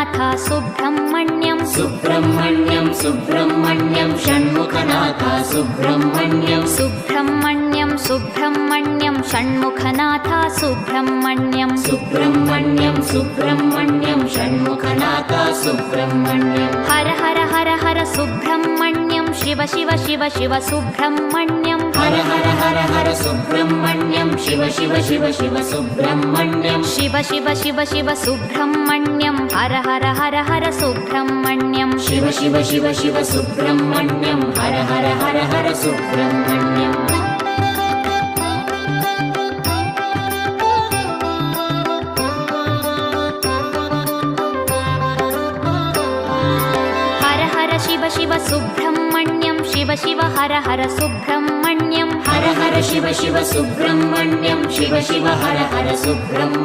Shanmukhanath Subrahmanyam Subrahmanyam Subrahmanyam Shanmukhanath Subrahmanyam Subrahmanyam Subrahmanyam Shanmukhanath Subrahmanyam Subrahmanyam Subrahmanyam Shanmukhanath Subrahmanyam Har Har Har Har Subrahmanyam Shiva Shiva Shiva Shiva Subrahmanyam Har Har Har Har Subrahmanyam Shiva Shiva Shiva Shiva Subrahmanyam Shiva Shiva Shiva Shiva Subrahmanyam Har Har Har Har Subrahmanyam Shiva Shiva Shiva Shiva Subrahmanyam Har Har Har Har Subrahmanyam Har Har Shiva Shiva Subrahmanyam Shiva Shiva Har Har Subrahmanyam Har Har Shiva Shiva Subrahmanyam Shiva Shiva Har Har Subrahmanyam